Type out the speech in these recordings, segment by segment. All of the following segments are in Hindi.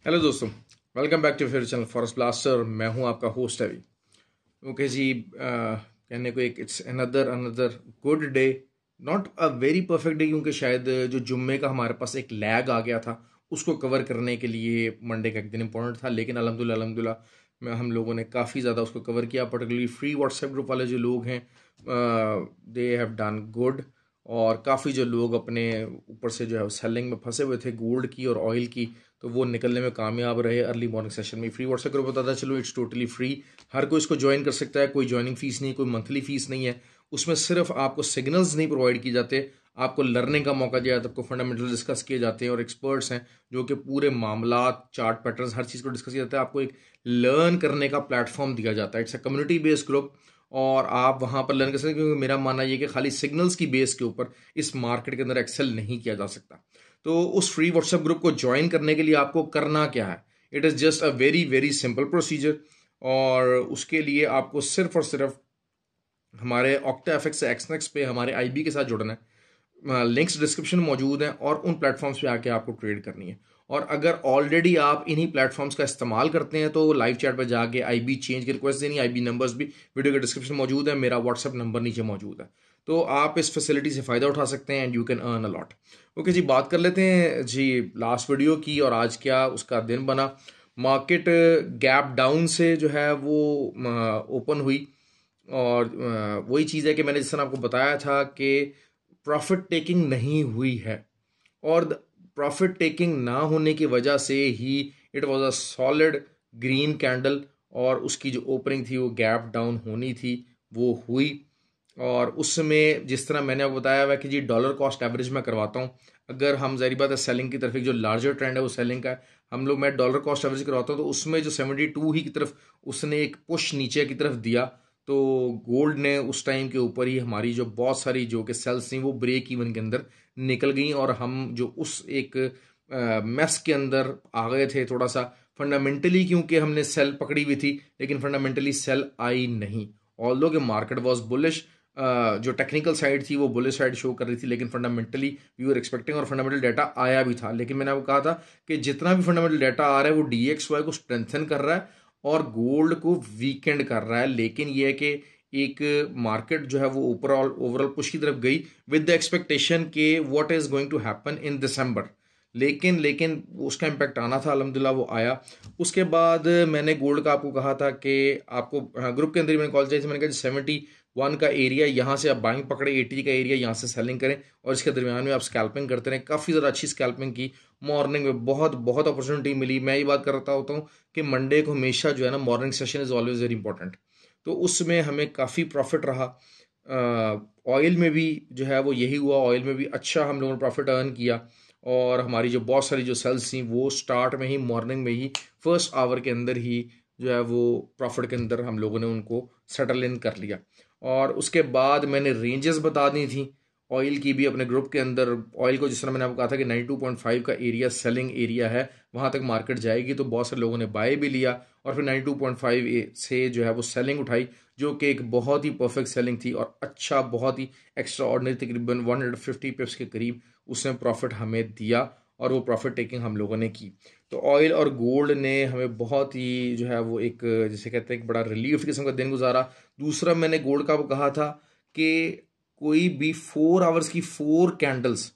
हेलो दोस्तों, वेलकम बैक टू फिर चैनल फॉरेस्ट ब्लास्टर। मैं हूं आपका होस्ट अभी। ओके जी, कहने को एक it's another good day, not a very perfect day, क्योंकि शायद जो जुम्मे का हमारे पास एक लैग आ गया था उसको कवर करने के लिए मंडे का एक दिन इंपॉर्टेंट था। लेकिन अल्हम्दुलिल्लाह में हम लोगों ने काफ़ी ज़्यादा उसको कवर किया। पर्टिकुलरली फ्री व्हाट्सएप ग्रुप वाले जो लोग हैं दे हैव डन गुड। और काफ़ी जो लोग अपने ऊपर से जो है सेलिंग में फंसे हुए थे गोल्ड की और ऑयल की, तो वो निकलने में कामयाब रहे अर्ली मॉर्निंग सेशन में। फ्री व्हाट्सएप ग्रुप बताता चलो, इट्स टोटली फ्री, हर कोई इसको ज्वाइन कर सकता है, कोई ज्वाइनिंग फीस नहीं, कोई मंथली फीस नहीं है। उसमें सिर्फ आपको सिग्नल्स नहीं प्रोवाइड किए जाते, आपको लर्निंग का मौका दिया जाता है, आपको फंडामेंटल डिस्कस किए जाते हैं और एक्सपर्ट्स हैं जो कि पूरे मामला चार्ट पैटर्न हर चीज़ को डिस्कस किया जाता है। आपको एक लर्न करने का प्लेटफॉर्म दिया जाता है। It's a community based group और आप वहाँ पर लर्न कर सकते हैं, क्योंकि मेरा मानना ये कि खाली सिग्नल्स की बेस के ऊपर इस मार्केट के अंदर एक्सेल नहीं किया जा सकता। तो उस फ्री व्हाट्सएप ग्रुप को ज्वाइन करने के लिए आपको करना क्या है? It is just a very very simple procedure. और उसके लिए आपको सिर्फ और सिर्फ हमारे ऑक्टा एफएक्स एक्सनेक्स पे हमारे आईबी के साथ जुड़ना है। लिंक्स डिस्क्रिप्शन में मौजूद हैं और उन प्लेटफॉर्म्स पे आके आपको ट्रेड करनी है। और अगर ऑलरेडी आप इन्हीं प्लेटफॉर्म्स का इस्तेमाल करते हैं तो लाइव चैट पर जाके आईबी चेंज की रिक्वेस्ट देनी। आईबी नंबर्स भी वीडियो के डिस्क्रिप्शन में मौजूद है, मेरा व्हाट्सएप नंबर नीचे मौजूद है, तो आप इस फैसिलिटी से फ़ायदा उठा सकते हैं and you can earn a lot. Okay जी, बात कर लेते हैं जी लास्ट वीडियो की और आज क्या उसका दिन बना। मार्केट गैप डाउन से जो है वो ओपन हुई और वही चीज़ है कि मैंने जिस तरह आपको बताया था कि प्रॉफिट टेकिंग नहीं हुई है और प्रॉफिट टेकिंग ना होने की वजह से ही it was a solid green candle और उसकी जो ओपनिंग थी वो गैप डाउन होनी थी, वो हुई। और उसमें जिस तरह मैंने आपको बताया हुआ है कि जी डॉलर कॉस्ट एवरेज में करवाता हूँ। अगर हम ज़ाहिर बात है सेलिंग की तरफ, एक जो लार्जर ट्रेंड है वो सेलिंग का है, हम लोग मैं डॉलर कॉस्ट एवरेज करवाता हूँ, तो उसमें जो 72 ही की तरफ उसने एक पुश नीचे की तरफ दिया, तो गोल्ड ने उस टाइम के ऊपर ही हमारी जो बहुत सारी जो कि सेल्स थी वो ब्रेक इवन के अंदर निकल गई और हम जो उस एक मैस के अंदर आ गए थे थोड़ा सा फंडामेंटली, क्योंकि हमने सेल पकड़ी हुई थी लेकिन फंडामेंटली सेल आई नहीं। ऑल्दो कि मार्केट वॉज बुलिश, जो टेक्निकल साइड थी वो बुलिश साइड शो कर रही थी, लेकिन फंडामेंटली वी वर एक्सपेक्टिंग और फंडामेंटल डाटा आया भी था। लेकिन मैंने आपको कहा था कि जितना भी फंडामेंटल डाटा आ रहा है वो DXY को स्ट्रेंथन कर रहा है और गोल्ड को वीकेंड कर रहा है। लेकिन ये है कि एक मार्केट जो है वो ओवरऑल पुश की तरफ गई विद द एक्सपेक्टेशन के what is going to happen in December. लेकिन उसका इम्पैक्ट आना था, अल्हम्दुलिल्लाह वो आया। उसके बाद मैंने गोल्ड का आपको कहा था कि आपको ग्रुप के अंदर ही मैंने कॉल किया थी, मैंने कहा 71 का एरिया यहाँ से आप बाइंग पकड़े, 80 का एरिया यहाँ से सेलिंग करें और इसके दरमियान में आप स्कैल्पिंग करते रहें। काफ़ी ज़्यादा अच्छी स्कैल्पिंग की, मॉर्निंग में बहुत बहुत अपॉर्चुनिटी मिली। मैं ये बात करता होता हूँ कि मंडे को हमेशा जो है ना morning session is always very important, तो उसमें हमें काफ़ी प्रॉफिट रहा। ऑयल में भी जो है वो यही हुआ, ऑयल में भी अच्छा हम लोगों ने प्रॉफिट अर्न किया और हमारी जो बहुत सारी जो सेल्स थी वो स्टार्ट में ही मॉर्निंग में ही फर्स्ट आवर के अंदर ही जो है वो प्रॉफिट के अंदर हम लोगों ने उनको सेटल इन कर लिया। और उसके बाद मैंने रेंजेस बता दी थी ऑयल की भी अपने ग्रुप के अंदर। ऑयल को जिस तरह मैंने आपको कहा था कि 92.5 का एरिया सेलिंग एरिया है, वहाँ तक मार्केट जाएगी, तो बहुत सारे लोगों ने बाय भी लिया और फिर 92.5 से जो है वो सेलिंग उठाई, जो कि एक बहुत ही परफेक्ट सेलिंग थी और अच्छा बहुत ही एक्स्ट्रा ऑर्डिनरी, तकरीबन 150 पिप्स के करीब उसने प्रॉफिट हमें दिया और वो प्रॉफिट टेकिंग हम लोगों ने की। तो ऑयल और गोल्ड ने हमें बहुत ही जो है वो एक जिसे कहते हैं एक बड़ा रिलीफ किस्म का दिन गुजारा। दूसरा मैंने गोल्ड का कहा था कि कोई भी 4 आवर्स की 4 कैंडल्स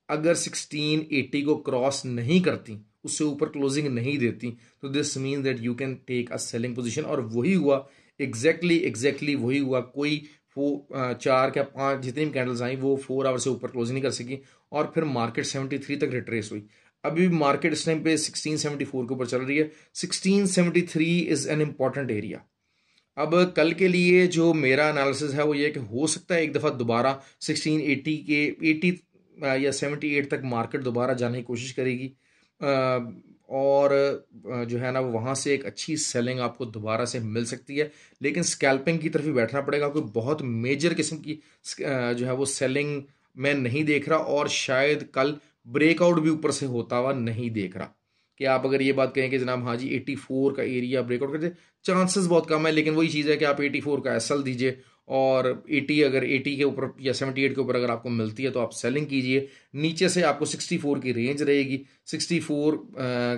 अगर 1680 को क्रॉस नहीं करती, उससे ऊपर क्लोजिंग नहीं देती, तो this mean that you can take a selling position. और वही हुआ, एग्जैक्टली वही हुआ। कोई वो 4 या 5 जितनी भी कैंडल्स आई वो 4 आवर से ऊपर क्लोज नहीं कर सकी और फिर मार्केट 73 तक रिट्रेस हुई। अभी भी मार्केट इस टाइम पे 1674 के ऊपर चल रही है। 1673 इज एन इम्पॉर्टेंट एरिया। अब कल के लिए जो मेरा एनालिसिस है वो ये कि हो सकता है एक दफ़ा दोबारा 1680 के 80 या 78 तक मार्केट दोबारा जाने की कोशिश करेगी और जो है ना वो वहाँ से एक अच्छी सेलिंग आपको दोबारा से मिल सकती है। लेकिन स्कैल्पिंग की तरफ ही बैठना पड़ेगा, कोई बहुत मेजर किस्म की जो है वो सेलिंग मैं नहीं देख रहा और शायद कल ब्रेकआउट भी ऊपर से होता हुआ नहीं देख रहा। कि आप अगर ये बात कहें कि जनाब हाँ जी 84 का एरिया ब्रेकआउट कर दे, चांसेस बहुत कम है। लेकिन वही चीज़ है कि आप 84 का एसएल दीजिए और 80 अगर 80 के ऊपर या 78 के ऊपर अगर आपको मिलती है तो आप सेलिंग कीजिए। नीचे से आपको 64 की रेंज रहेगी, 64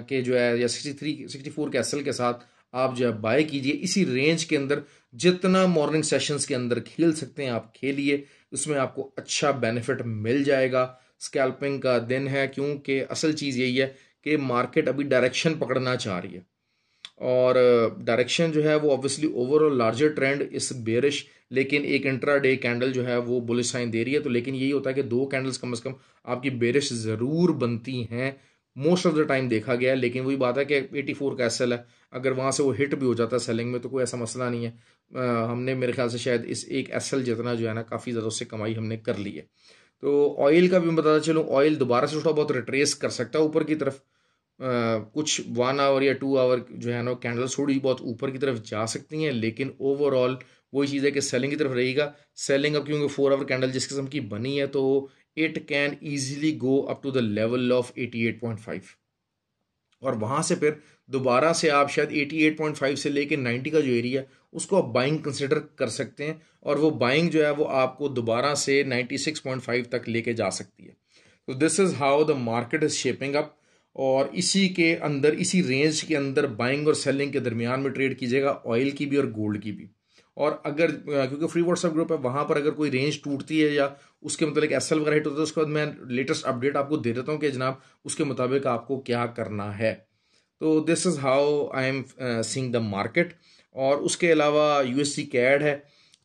के जो है या 64 के एसएल के साथ आप जो है बाय कीजिए। इसी रेंज के अंदर जितना मॉर्निंग सेशंस के अंदर खेल सकते हैं आप खेलिए, उसमें आपको अच्छा बेनिफिट मिल जाएगा। स्कैल्पिंग का दिन है, क्योंकि असल चीज़ यही है कि मार्केट अभी डायरेक्शन पकड़ना चाह रही है, और डायरेक्शन जो है वो ऑब्वियसली ओवरऑल लार्जर ट्रेंड इस बेरिश, लेकिन एक इंट्रा डे कैंडल जो है वो बुलिश साइन दे रही है। तो लेकिन यही होता है कि 2 कैंडल्स कम से कम आपकी बेरिश ज़रूर बनती हैं, मोस्ट ऑफ द टाइम देखा गया है। लेकिन वही बात है कि 84 का एसएल है, अगर वहाँ से वो हिट भी हो जाता है सेलिंग में तो कोई ऐसा मसला नहीं है। हमने मेरे ख्याल से शायद इस एक एसएल जितना जो है ना काफ़ी ज़्यादा उससे कमाई हमने कर ली है। तो ऑयल का भी मैं बताता चलूँ, ऑयल दोबारा से थोड़ा बहुत रिट्रेस कर सकता है ऊपर की तरफ। कुछ 1 आवर या 2 आवर जो है ना कैंडल्स थोड़ी बहुत ऊपर की तरफ जा सकती हैं, लेकिन ओवरऑल वही चीज़ है कि सेलिंग की तरफ रहेगा। सेलिंग अब क्योंकि 4 आवर कैंडल जिस किस्म की बनी है तो it can easily go up to the level of 88.5, और वहाँ से फिर दोबारा से आप शायद 88.5 से लेके 90 का जो एरिया है उसको आप बाइंग कंसिडर कर सकते हैं, और वो बाइंग जो है वो आपको दोबारा से 96.5 तक लेके जा सकती है। तो this is how the market is shaping up, और इसी के अंदर, इसी रेंज के अंदर बाइंग और सेलिंग के दरमियान में ट्रेड कीजिएगा, ऑयल की भी और गोल्ड की भी। और अगर क्योंकि फ्री व्हाट्सएप ग्रुप है, वहाँ पर अगर कोई रेंज टूटती है या उसके मतलब एसएल वगैरह हिट होता है तो उसके बाद मैं लेटेस्ट अपडेट आपको दे देता हूँ कि जनाब उसके मुताबिक आपको क्या करना है। तो this is how I am seeing the market. और उसके अलावा यूएसडी कैड है,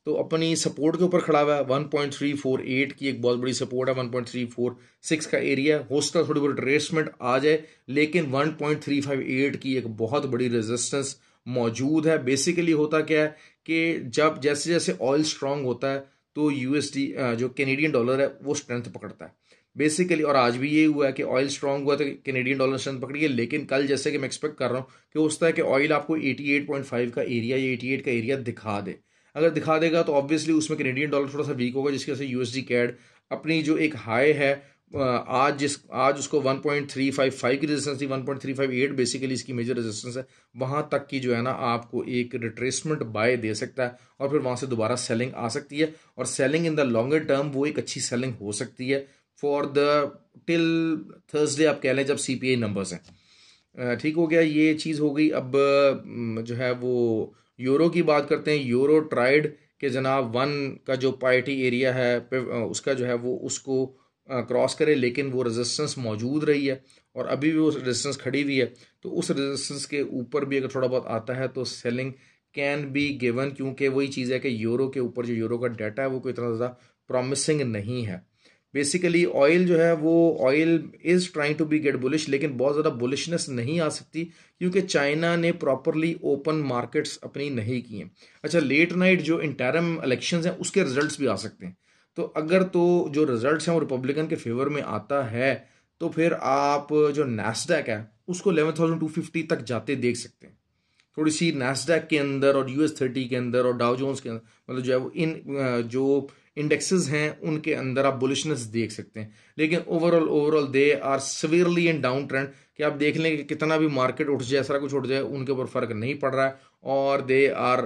तो अपनी सपोर्ट के ऊपर खड़ा हुआ है। 1.348 की एक बहुत बड़ी सपोर्ट है, 1.346 का एरिया हो सकता है थोड़ी बहुत ट्रेसमेंट आ जाए, लेकिन 1.358 की एक बहुत बड़ी रेजिस्टेंस मौजूद है। बेसिकली होता क्या है कि जब जैसे जैसे ऑयल स्ट्रांग होता है तो यूएसडी जो कैनेडियन डॉलर है वो स्ट्रेंथ पकड़ता है बेसिकली। और आज भी ये हुआ है कि ऑयल स्ट्रांग हुआ तो कैनेडियन डॉलर स्ट्रेंथ पकड़ी है, लेकिन कल जैसे कि मैं एक्सपेक्ट कर रहा हूँ कि हो सकता है कि ऑयल आपको 88.5 का एरिया या 88 का एरिया दिखा दे। अगर दिखा देगा तो ऑब्वियसली उसमें कैनेडियन डॉलर थोड़ा सा वीक होगा, जिसकी वजह से यूएसडी कैड अपनी जो एक हाई है आज उसको 1.355 की रेजिस्टेंस थी, 1.358 बेसिकली इसकी मेजर रेजिस्टेंस है, वहां तक की जो है ना आपको एक रिट्रेसमेंट बाय दे सकता है, और फिर वहां से दोबारा सेलिंग आ सकती है। और selling in the longer term वो एक अच्छी सेलिंग हो सकती है फॉर द टिल थर्सडे आप कह लें जब सीपीआई नंबर्स हैं। ठीक हो गया, ये चीज़ हो गई। अब जो है वो यूरो की बात करते हैं। यूरो ट्राइड के जनाब 1 का जो पार्टी एरिया है उसका जो है वो उसको क्रॉस करे, लेकिन वो रेजिस्टेंस मौजूद रही है और अभी भी वो रेजिस्टेंस खड़ी हुई है। तो उस रेजिस्टेंस के ऊपर भी अगर थोड़ा बहुत आता है तो सेलिंग कैन बी गिवन, क्योंकि वही चीज़ है कि यूरो के ऊपर जो यूरो का डाटा है वो कोई इतना ज़्यादा प्रॉमिसिंग नहीं है। बेसिकली ऑयल जो है वो oil is trying to be get bullish, लेकिन बहुत ज़्यादा बुलिशनेस नहीं आ सकती क्योंकि चाइना ने प्रॉपरली ओपन मार्केट्स अपनी नहीं की हैं। अच्छा, लेट नाइट जो इंटरम इलेक्शंस हैं उसके रिजल्ट्स भी आ सकते हैं, तो अगर तो जो रिजल्ट्स हैं वो रिपब्लिकन के फेवर में आता है तो फिर आप जो नैस्डैक है उसको 11,250 तक जाते देख सकते हैं। थोड़ी सी नैस्डैक के अंदर और US30 के अंदर और डाउ जोन्स के अंदर, मतलब जो है वो इन जो इंडेक्सेस हैं उनके अंदर आप बुलिशनेस देख सकते हैं। लेकिन overall they are severely in down trend, कि आप देख लें कि कितना भी मार्केट उठ जाए, सारा कुछ उठ जाए, उनके ऊपर फर्क नहीं पड़ रहा है। और दे आर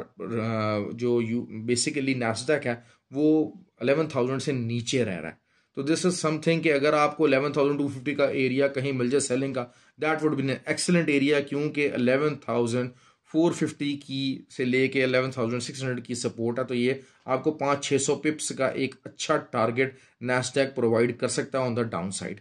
जो बेसिकली नैस्डैक है वो 11,000 से नीचे रह रहा है। तो दिस इज समथिंग कि अगर आपको 11,250 का एरिया कहीं मिल जाए सेलिंग का, that would be an excellent area, क्योंकि 11,450 की से लेके 11,600 की सपोर्ट है। तो ये आपको 500-600 पिप्स का एक अच्छा टारगेट नैस्डैक प्रोवाइड कर सकता है ऑन द डाउन साइड।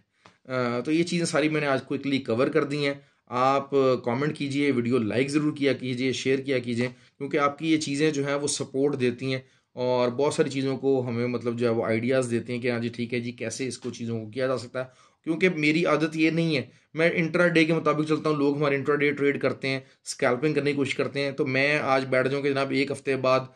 तो ये चीज़ें सारी मैंने आज क्विकली कवर कर दी हैं। आप कमेंट कीजिए, वीडियो लाइक ज़रूर किया कीजिए, शेयर किया कीजिए, क्योंकि आपकी ये चीज़ें जो हैं वो सपोर्ट देती हैं और बहुत सारी चीज़ों को हमें मतलब जो है वो आइडियाज़ देते हैं कि हाँ जी ठीक है जी कैसे इसको चीज़ों को किया जा सकता है। क्योंकि मेरी आदत ये नहीं है, मैं इंट्रा डे के मुताबिक चलता हूँ। लोग हमारे इंट्रा डे ट्रेड करते हैं, स्कैल्पिंग करने की कोशिश करते हैं, तो मैं आज बैठ जाऊँ कि जनाब एक हफ्ते बाद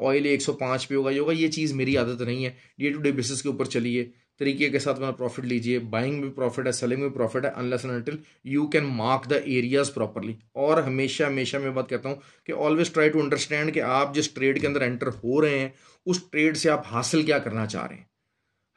ऑयल 105 पे होगा, ये होगा, ये चीज़ मेरी आदत नहीं है। डे टू डे बेसिस के ऊपर चलिए, तरीके के साथ अपना प्रॉफिट लीजिए। बाइंग में प्रॉफिट है, सेलिंग में प्रॉफिट है, unless and until you can mark the areas properly. और हमेशा हमेशा मैं बात कहता हूँ कि ऑलवेज ट्राई टू अंडरस्टैंड कि आप जिस ट्रेड के अंदर एंटर हो रहे हैं उस ट्रेड से आप हासिल क्या करना चाह रहे हैं।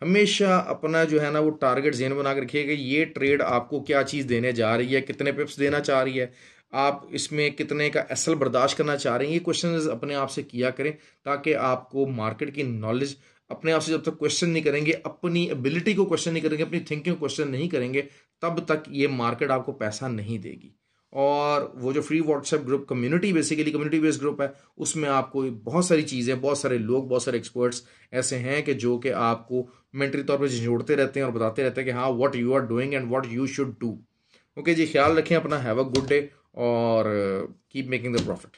हमेशा अपना जो है ना वो टारगेट ज़हन बना के रखिए कि ये ट्रेड आपको क्या चीज़ देने जा रही है, कितने पिप्स देना चाह रही है, आप इसमें कितने का एसल बर्दाश्त करना चाह रहे हैं। ये क्वेश्चन अपने आप से किया करें, ताकि आपको मार्केट की नॉलेज अपने आप से जब तक क्वेश्चन नहीं करेंगे, अपनी एबिलिटी को क्वेश्चन नहीं करेंगे, अपनी थिंकिंग को क्वेश्चन नहीं करेंगे, तब तक ये मार्केट आपको पैसा नहीं देगी। और वो जो free WhatsApp group community, basically community based group है, उसमें आपको बहुत सारी चीज़ें, बहुत सारे लोग, बहुत सारे एक्सपर्ट्स ऐसे हैं कि जो कि आपको मेंटली तौर पर जोड़ते रहते हैं और बताते रहते हैं कि हाँ, what you are doing and what you should do. Okay जी, ख्याल रखें अपना, हैव अ गुड डे और कीप मेकिंग द प्रॉफिट।